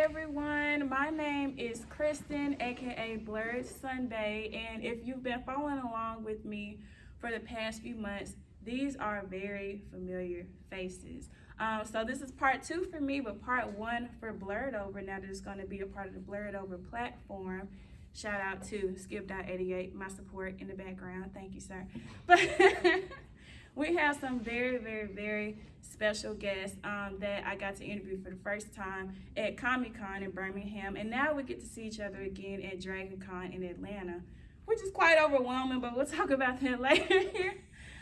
everyone. My name is Kristen, aka Blerdsunbae, and if you've been following along with me for the past few months, these are very familiar faces. So this is part 2 for me, but part 1 for Blerd Over. Now that it's going to be a part of the Blerd Over platform. Shout out to Skip.88, my support in the background. Thank you, sir. But we have some very special guests that I got to interview for the first time at Comic-Con in Birmingham, and now we get to see each other again at DragonCon in Atlanta, which is quite overwhelming, but we'll talk about that later here.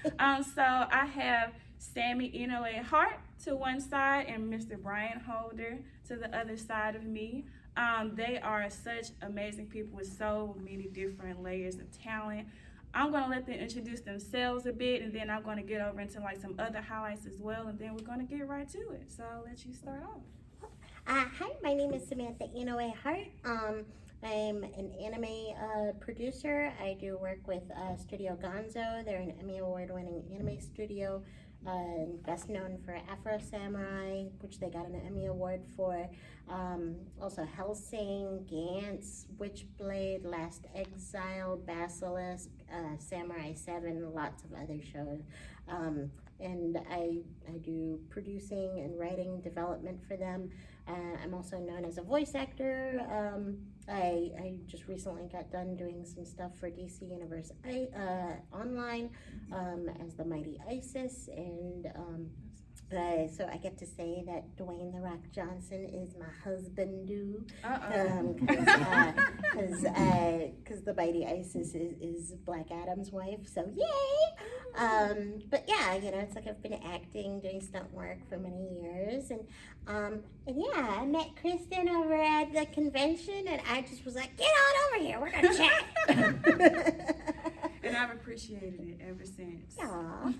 So I have Sami-Inoue Harte to one side and Mr. Brian Holder to the other side of me. They are such amazing people with so many different layers of talent. I'm going to let them introduce themselves a bit, and then I'm going to get over into like some other highlights as well, and then we're going to get right to it. So I'll let you start off. Hi, my name is Sami-Inoue Harte. I'm an anime producer. I do work with Studio Gonzo. They're an Emmy Award-winning anime studio, best known for Afro Samurai, which they got an Emmy Award for. Also Hellsing, Gantz, Witchblade, Last Exile, Basilisk, Samurai 7, lots of other shows. And I do producing and writing development for them. I'm also known as a voice actor. I just recently got done doing some stuff for DC Universe Online as the Mighty Isis, and so I get to say that Dwayne "The Rock" Johnson is my husband, because the Mighty Isis is Black Adam's wife. So yay! But yeah, it's like I've been acting, doing stunt work for many years, and yeah, I met Kristen over at the convention, and I just was like, get on over here, we're gonna chat. And I've appreciated it ever since. Aww.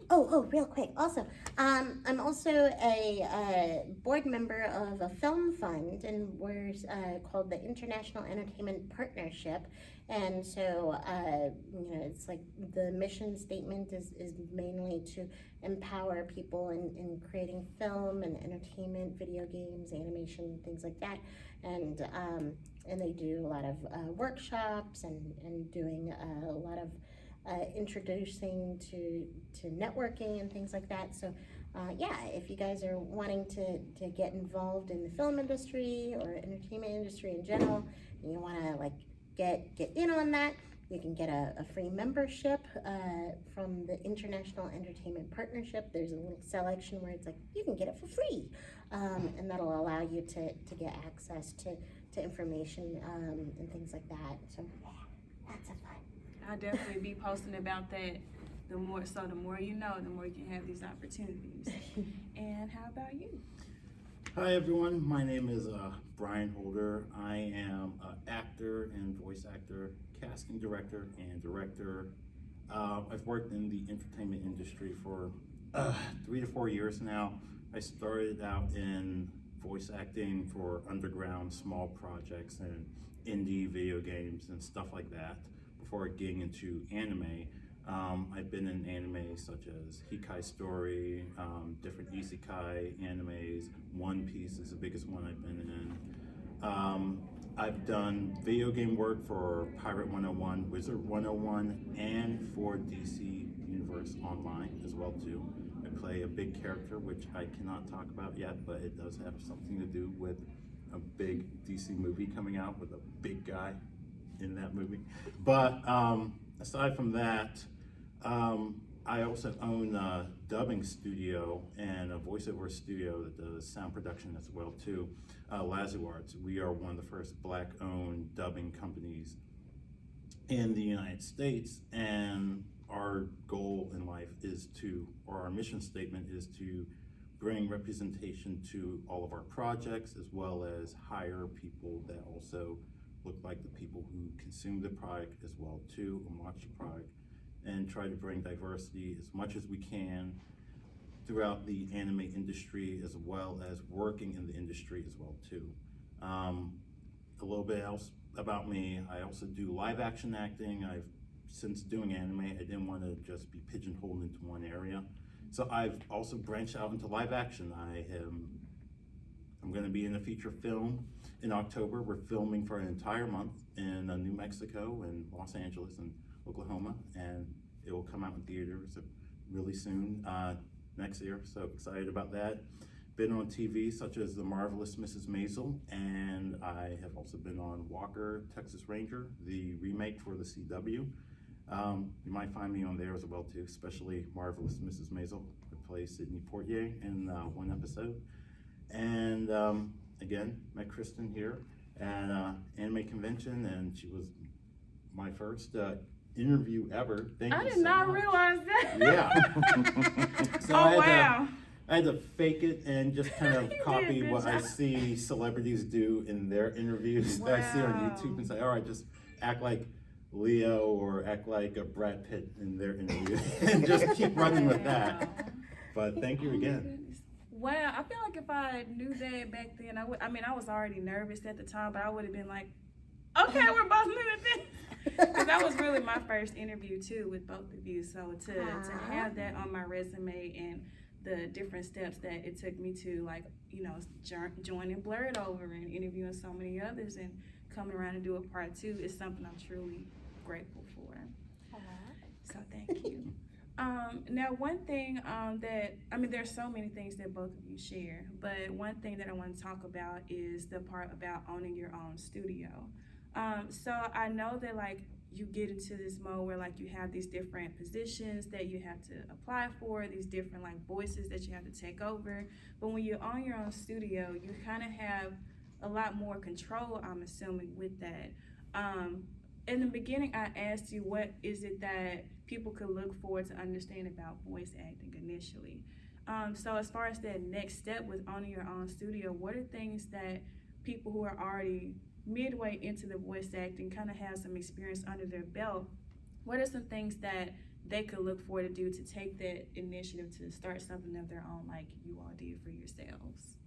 Oh, real quick. Also, I'm also a board member of a film fund, and we're called the International Entertainment Partnership. And so, it's like the mission statement is mainly to empower people in creating film and entertainment, video games, animation, things like that. And they do a lot of workshops and doing a lot of introducing to networking and things like that. So if you guys are wanting to get involved in the film industry or entertainment industry in general, and you want to like get in on that, you can get a free membership from the International Entertainment Partnership. There's a little selection where it's like you can get it for free, and that'll allow you to get access to information and things like that. So that's a fun. I'll definitely be posting about that. The more you know, the more you can have these opportunities. And how about you? Hi everyone, my name is Brian Holder. I am an actor and voice actor, casting director and director. I've worked in the entertainment industry for 3 to 4 years now. I started out in voice acting for underground small projects and indie video games and stuff like that before getting into anime. I've been in anime such as Hikai Story, different isekai animes. One Piece is the biggest one I've been in. I've done video game work for Pirate 101, Wizard 101, and for DC Universe Online as well too. I play a big character, which I cannot talk about yet, but it does have something to do with a big DC movie coming out with a big guy in that movie. But aside from that, I also own a dubbing studio and a voiceover studio that does sound production as well too. Lazu Arts. We are one of the first Black-owned dubbing companies in the United States, and our goal in life is or our mission statement is to bring representation to all of our projects, as well as hire people that also look like the people who consume the product as well too, and watch the product, and try to bring diversity as much as we can throughout the anime industry, as well as working in the industry as well too. A little bit else about me, I also do live action acting. Since doing anime, I didn't want to just be pigeonholed into one area. So I've also branched out into live action. I'm going to be in a feature film in October. We're filming for an entire month in New Mexico and Los Angeles and Oklahoma, and it will come out in theaters really soon next year. So excited about that. Been on TV such as The Marvelous Mrs. Maisel, and I have also been on Walker, Texas Ranger, the remake for the CW. You might find me on there as well too, especially Marvelous Mrs. Maisel. I play Sidney Portier in one episode. And again, met Kristen here at Anime Convention, and she was my first interview ever. Thank you I did so not much. realize that. Yeah. So Oh, wow. I had to fake it and just kind of You did a copy good what I job. see celebrities do in their interviews that I see on Wow. YouTube and say, all right, just act like Leo or act like a Brad Pitt in their interview and just keep running with that. Wow. But thank you Oh my again. goodness. Wow, I feel like if I knew that back then, I mean, I was already nervous at the time, but I would have been like, okay, we're both new at this. Because that was really my first interview too with both of you. So to have that on my resume and the different steps that it took me to, like, you know, joining Blurred Over and interviewing so many others and coming around and do a part 2 is something I'm truly grateful for. So thank you. Now, one thing that, I mean, there's so many things that both of you share, but one thing that I want to talk about is the part about owning your own studio. So I know that, like, you get into this mode where, like, you have these different positions that you have to apply for, these different, like, voices that you have to take over. But when you own your own studio, you kind of have a lot more control, I'm assuming, with that. In the beginning, I asked you, what is it that people could look forward to understand about voice acting initially? So as far as that next step with owning your own studio, what are things that people who are already midway into the voice acting, kind of have some experience under their belt, what are some things that they could look forward to do to take that initiative to start something of their own like you all did for yourselves?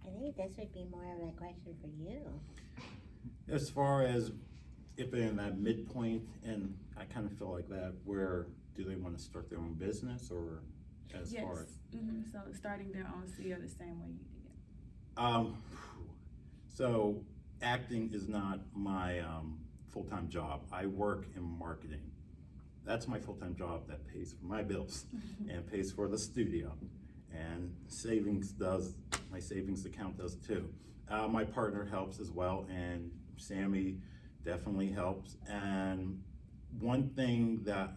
I think this would be more of a question for you. As far as if they're in that midpoint, and I kind of feel like that, where do they want to start their own business, or as Yes. far as? So starting their own studio the same way you did. So acting is not my full-time job. I work in marketing. That's my full-time job that pays for my bills and pays for the studio. And my savings account does too. My partner helps as well, and Sammy definitely helps. And one thing that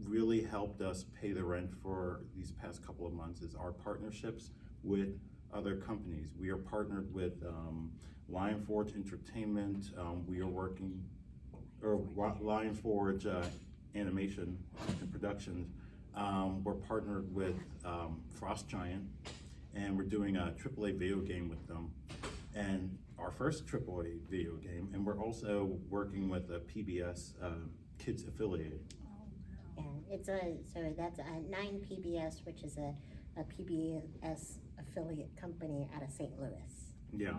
really helped us pay the rent for these past couple of months is our partnerships with other companies. We are partnered with Lion Forge Entertainment. We are working, or Lion Forge Animation and Productions. We're partnered with Frost Giant, and we're doing a AAA video game with them, and our first AAA video game. And we're also working with a PBS Kids affiliated. Yeah, so that's a 9PBS, which is a PBS affiliate company out of St. Louis. Yeah.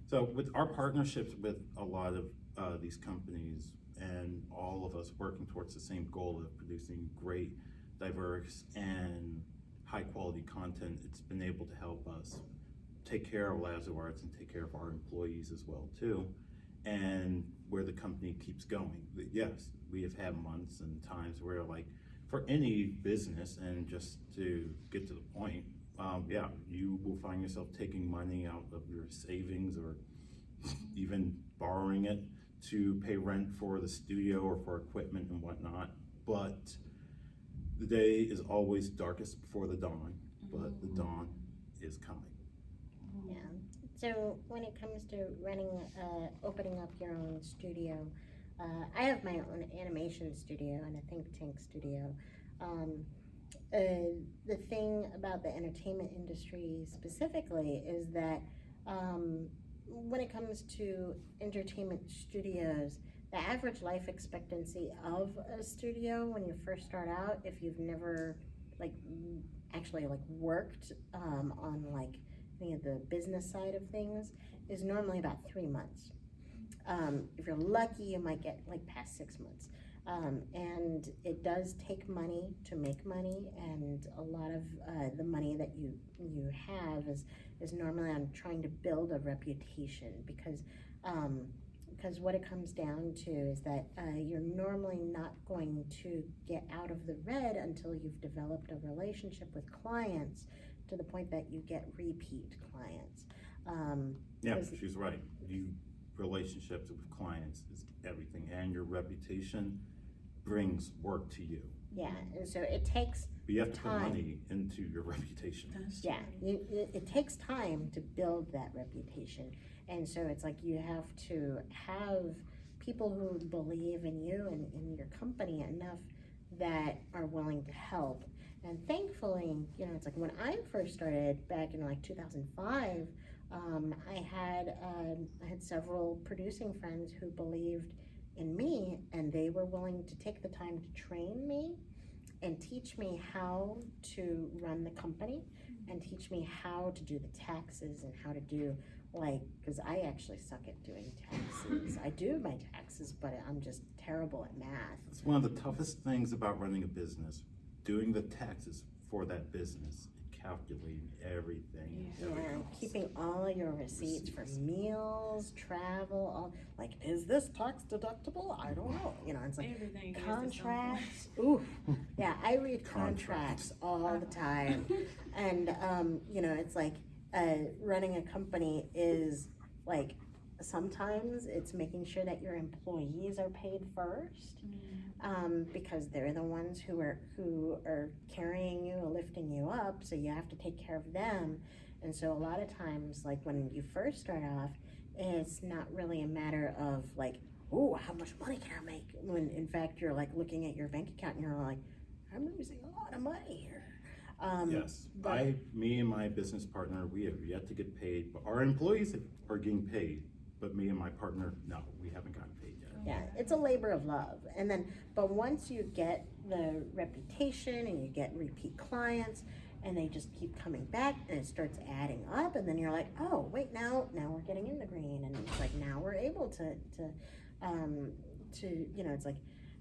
So with our partnerships with a lot of these companies, and all of us working towards the same goal of producing great, diverse, and high quality content, it's been able to help us take care of Labs of Arts and take care of our employees as well too, and where the company keeps going. Yes, we have had months and times where, like, for any business, and just to get to the point, yeah, you will find yourself taking money out of your savings or even borrowing it to pay rent for the studio or for equipment and whatnot. But the day is always darkest before the dawn, but the dawn is coming. Yeah. So when it comes to opening up your own studio, I have my own animation studio and a think tank studio. The thing about the entertainment industry specifically is that when it comes to entertainment studios, the average life expectancy of a studio when you first start out, if you've never actually worked on any of the business side of things, is normally about 3 months. If you're lucky, you might get past 6 months. And it does take money to make money, and a lot of the money that you have is normally on trying to build a reputation, because what it comes down to is that you're normally not going to get out of the red until you've developed a relationship with clients to the point that you get repeat clients. Yeah, she's right. Relationships with clients is everything, and your reputation brings work to you. Yeah, and so it takes But you have to put time. money into your reputation. Yeah, it takes time to build that reputation, and so it's like you have to have people who believe in you and in your company enough that are willing to help. And thankfully, you know, it's like when I first started back in like 2005, I had several producing friends who believed in me, and they were willing to take the time to train me and teach me how to run the company, and teach me how to do the taxes and how to do, like, because I actually suck at doing taxes. I do my taxes, but I'm just terrible at math. It's one of the toughest things about running a business, doing the taxes for that business, calculating everything. Yeah, cost. keeping all your receipts for meals, travel, all, like, is this tax deductible? I don't know. You know, it's like Everything is contracts. Ooh, yeah, I read contracts all the time, and you know, it's like running a company is like sometimes it's making sure that your employees are paid first. Because they're the ones who are carrying you, lifting you up, so you have to take care of them. And so a lot of times, like when you first start off, it's not really a matter of like, oh, how much money can I make? When in fact you're like looking at your bank account and you're like, I'm losing a lot of money here. Yes, me and my business partner, we have yet to get paid, but our employees are getting paid, but me and my partner, no, we haven't gotten paid yet. Yeah, it's a labor of love. And then, but once you get the reputation and you get repeat clients and they just keep coming back and it starts adding up, and then you're like, oh, wait, now we're getting in the green, and it's like now we're able to you know, it's like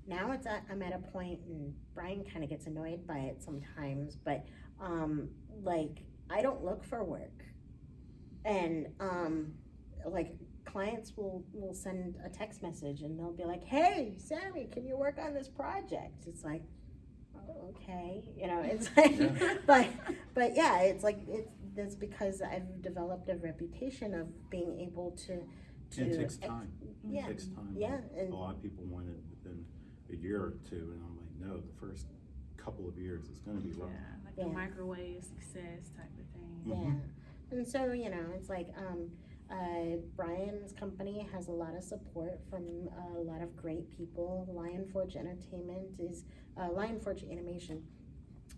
now I'm at a point, and Brian kind of gets annoyed by it sometimes, but like I don't look for work, and like clients will send a text message and they'll be like, hey, Sammy, can you work on this project? It's like, oh, okay, you know, it's like, but yeah, it's like, that's because I've developed a reputation of being able to It takes time. Yeah. It takes time. Yeah, A lot of people want it within a year or two, and I'm like, no, the first couple of years is going to be rough. Yeah, like the microwave success type of thing. Yeah, and so, you know, it's like Brian's company has a lot of support from a lot of great people. Lionforge Animation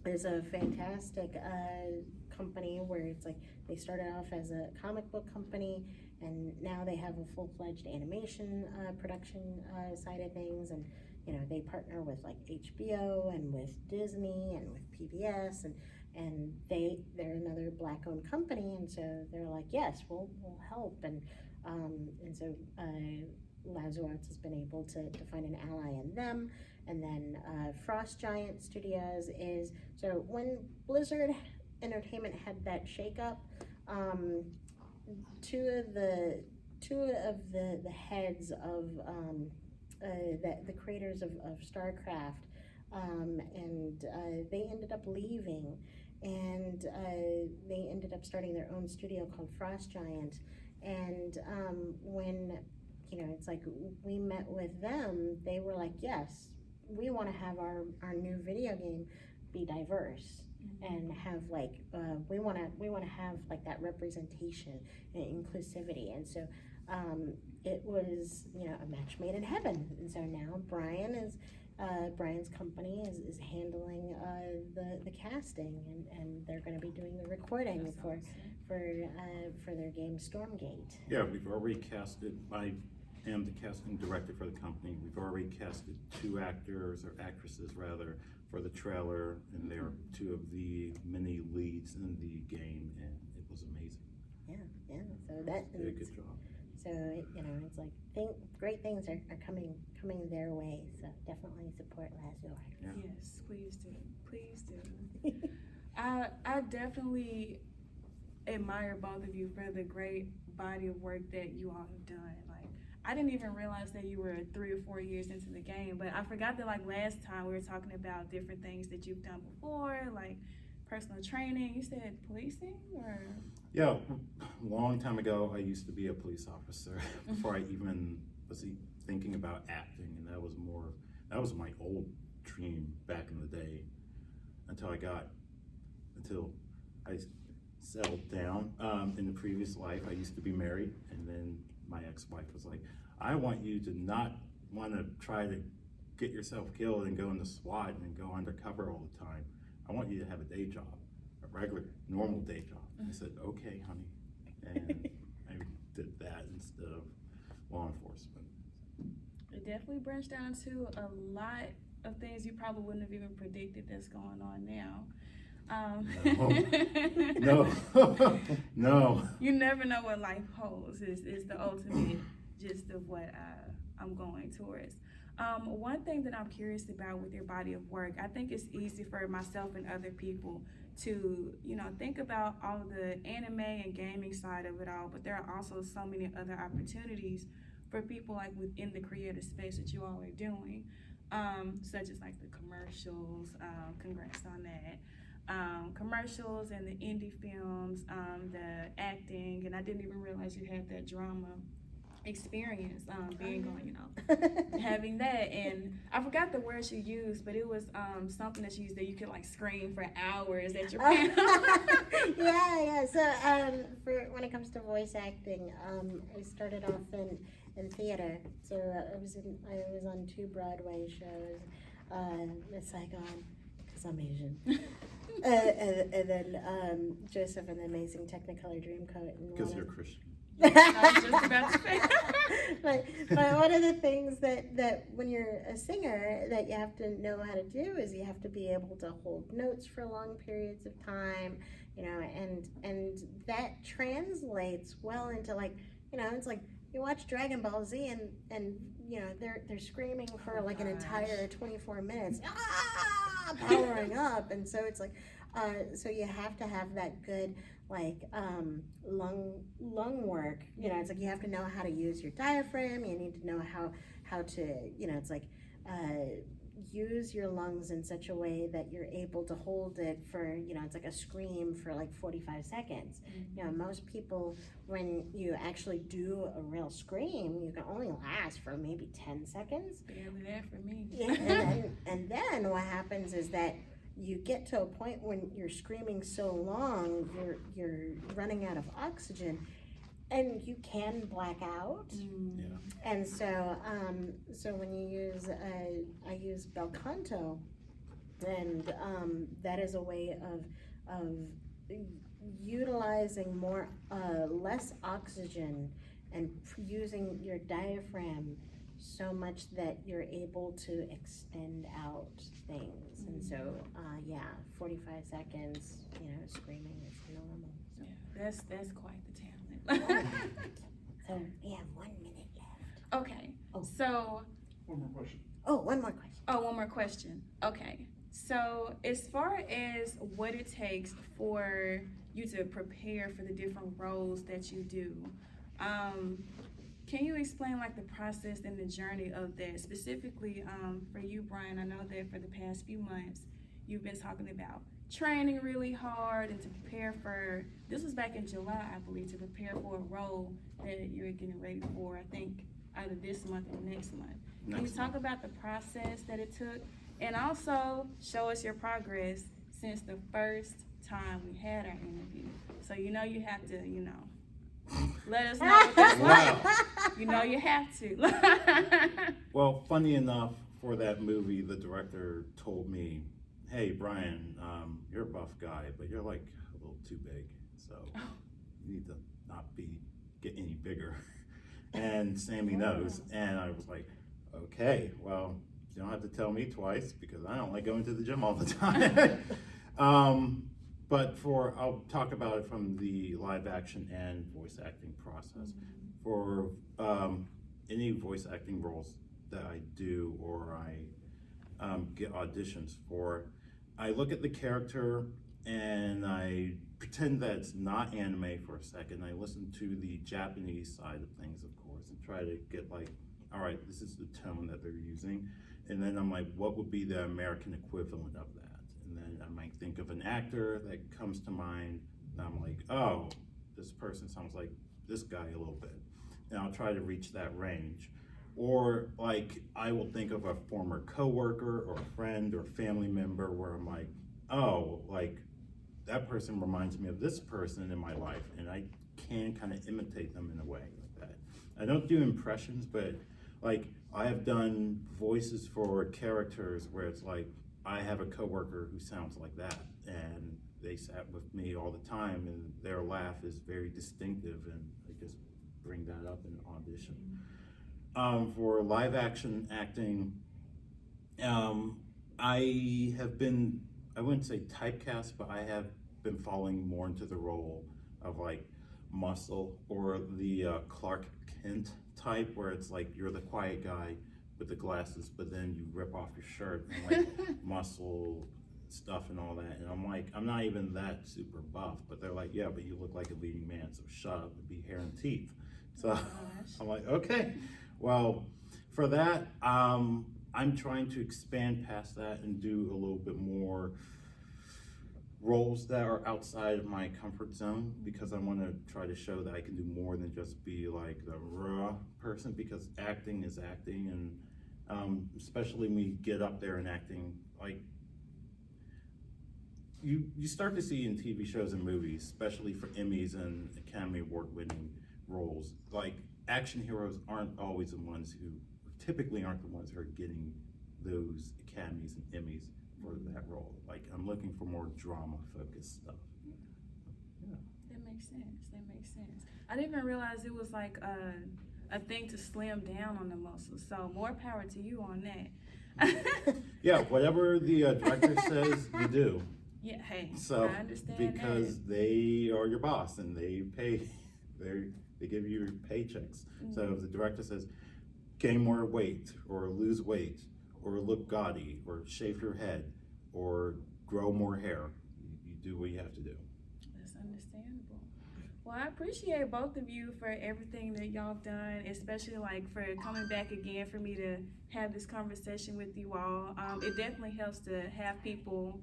is a fantastic company where it's like they started off as a comic book company, and now they have a full-fledged animation production side of things, and you know, they partner with like HBO and with Disney and with PBS, and they're another Black-owned company, and so they're like, yes, we'll help, and so Lazo Arts has been able to find an ally in them. And then Frost Giant Studios is, so when Blizzard Entertainment had that shakeup, two of the heads of the creators of StarCraft, and they ended up leaving, and they ended up starting their own studio called Frost Giant. And when, you know, it's like we met with them, they were like, yes, we want to have our new video game be diverse, and have like we want to have like that representation and inclusivity. And so it was, you know, a match made in heaven. And so now Brian's company is handling the casting, and they're going to be doing the recording for their game Stormgate. Yeah, we've already casted. I am the casting director for the company. We've already casted 2 actors, or actresses rather, for the trailer, and they're 2 of the many leads in the game, and it was amazing. Yeah. So that Did a good job. So it's like great things are coming their way. So definitely support Lazio. Yeah. Yes, please do. Please do. I definitely admire both of you for the great body of work that you all have done. Like, I didn't even realize that you were 3 or 4 years into the game, but I forgot that like last time we were talking about different things that you've done before, like personal training. You said policing or? Yeah, a long time ago, I used to be a police officer before I even was thinking about acting, and that was my old dream back in the day until I settled down. In the previous life, I used to be married, and then my ex-wife was like, I want you to not want to try to get yourself killed and go into SWAT and go undercover all the time. I want you to have a day job, a regular, normal day job. I said, okay, honey. And I did that instead of law enforcement. It definitely branched out into a lot of things you probably wouldn't have even predicted that's going on now. No. You never know what life holds. Is the ultimate gist of what I'm going towards. One thing that I'm curious about with your body of work, I think it's easy for myself and other people to, think about all of the anime and gaming side of it all, but there are also so many other opportunities for people like within the creative space that you all are doing, such as like the commercials, congrats on that, commercials and the indie films, the acting, and I didn't even realize you had that drama experience, being on, having that, and I forgot the words you used, but it was something that you used that you could like scream for hours at your piano. Yeah. So for when it comes to voice acting, I started off in theater. So I was on 2 Broadway shows, Miss Saigon, because I'm Asian, and then Joseph and the Amazing Technicolor Dreamcoat. Because you're Christian. I was just about to say. but one of the things that when you're a singer that you have to know how to do is you have to be able to hold notes for long periods of time, and that translates well into like, it's like you watch Dragon Ball Z and they're screaming for like an entire 24 minutes, powering up, and so it's like, so you have to have that good like lung work. It's like you have to know how to use your diaphragm. You need to know how to it's like use your lungs in such a way that you're able to hold it for it's like a scream for like 45 seconds. Most people, when you actually do a real scream, you can only last for maybe 10 seconds. Barely that for me. Yeah, and then what happens is that you get to a point when you're screaming so long, you're running out of oxygen, and you can black out. Yeah. And so when you use, I use bel canto, and that is a way of utilizing less oxygen and using your diaphragm so much that you're able to extend out things. And so 45 seconds screaming is normal. So. Yeah, that's quite the talent. So we have 1 minute left. Okay. So One more question. One more question. one more question. Okay, so as far as what it takes for you to prepare for the different roles that you do, can you explain like the process and the journey of that? Specifically, for you, Brian, I know that for the past few months, you've been talking about training really hard and to prepare for, this was back in July, I believe, to prepare for a role that you're getting ready for, I think, either this month or next month. Can you talk about the process that it took? And also show us your progress since the first time we had our interview. So you have to, let us know what that's like. You have to. Well, funny enough, for that movie, the director told me, hey, Brian, you're a buff guy, but you're like a little too big, so you need to not get any bigger. And Sammy knows, and I was like, okay, well, you don't have to tell me twice because I don't like going to the gym all the time. But I'll talk about it from the live action and voice acting process. for any voice acting roles that I do or I get auditions for, I look at the character and I pretend that it's not anime for a second. I listen to the Japanese side of things, of course, and try to get like, all right, this is the tone that they're using. And then I'm like, what would be the American equivalent of that? And then I might think of an actor that comes to mind, and I'm like, oh, this person sounds like this guy a little bit. And I'll try to reach that range. Or like, I will think of a former coworker or friend or family member where I'm like, oh, like that person reminds me of this person in my life, and I can kind of imitate them in a way like that. I don't do impressions, but like I have done voices for characters where it's like, I have a coworker who sounds like that, and they sat with me all the time, and their laugh is very distinctive, and I just bring that up in audition. For live action acting, I have been, I wouldn't say typecast, but I have been falling more into the role of like Muscle or the Clark Kent type, where it's like you're the quiet guy with the glasses, but then you rip off your shirt and like muscle stuff and all that. And I'm like, I'm not even that super buff, but they're like, yeah, but you look like a leading man, so shut up and be hair and teeth. So I'm like, okay. Well, for that, I'm trying to expand past that and do a little bit more roles that are outside of my comfort zone, because I want to try to show that I can do more than just be like the raw person, because acting is acting, and especially when you get up there and acting, like you start to see in TV shows and movies, especially for Emmys and Academy Award winning roles, like action heroes aren't always the ones who, typically aren't the ones who are getting those Academies and Emmys for that role. Like I'm looking for more drama focused stuff. Yeah. That makes sense. That makes sense. I didn't even realize it was like a thing to slim down on the muscles. So more power to you on that. Yeah, whatever the director says, you do. Yeah, hey, So I understand because that. they are your boss and they pay, they give you your paychecks. So if the director says, gain more weight or lose weight or look gaudy or shave your head or grow more hair, you do what you have to do. That's understandable. Well, I appreciate both of you for everything that y'all have done, especially like for coming back again for me to have this conversation with you all. It definitely helps to have people.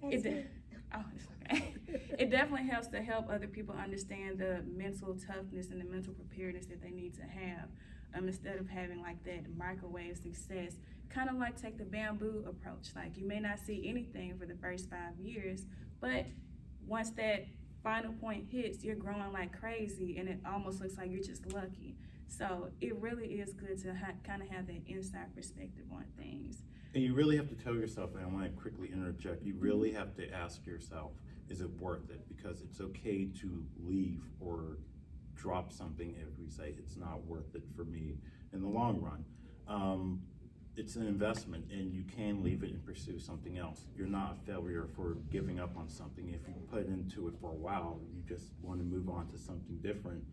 It's okay. It definitely helps to help other people understand the mental toughness and the mental preparedness that they need to have, instead of having like that microwave success. Kind of like take the bamboo approach. Like you may not see anything for the first 5 years, but once that final point hits, you're growing like crazy, and it almost looks like you're just lucky. So it really is good to kind of have that inside perspective on things. And you really have to tell yourself, and I want to quickly interject, you really have to ask yourself, is it worth it? Because it's okay to leave or drop something if we say it's not worth it for me in the long run. It's an investment, and you can leave it and pursue something else. You're not a failure for giving up on something. If you put into it for a while, you just want to move on to something different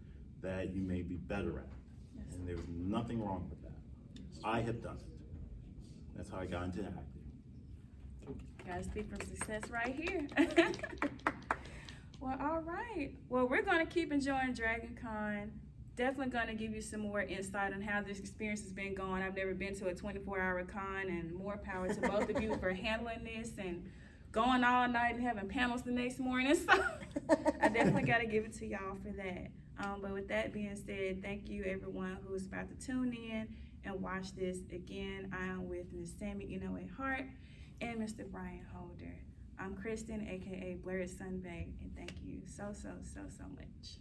that you may be better at. Yes. And there's nothing wrong with that. I have done it. That's how I got into acting. Gotta speak from success right here. Well, all right. Well, we're gonna keep enjoying DragonCon. Definitely gonna give you some more insight on how this experience has been going. I've never been to a 24-hour con, and more power to both of you for handling this and going all night and having panels the next morning. So I definitely gotta give it to y'all for that. But with that being said, thank you everyone who's about to tune in and watch this. Again, I am with Ms. Sami-Inoue Harte and Mr. Brian Holder. I'm Kristen, aka Blerdsunbae, and thank you so much.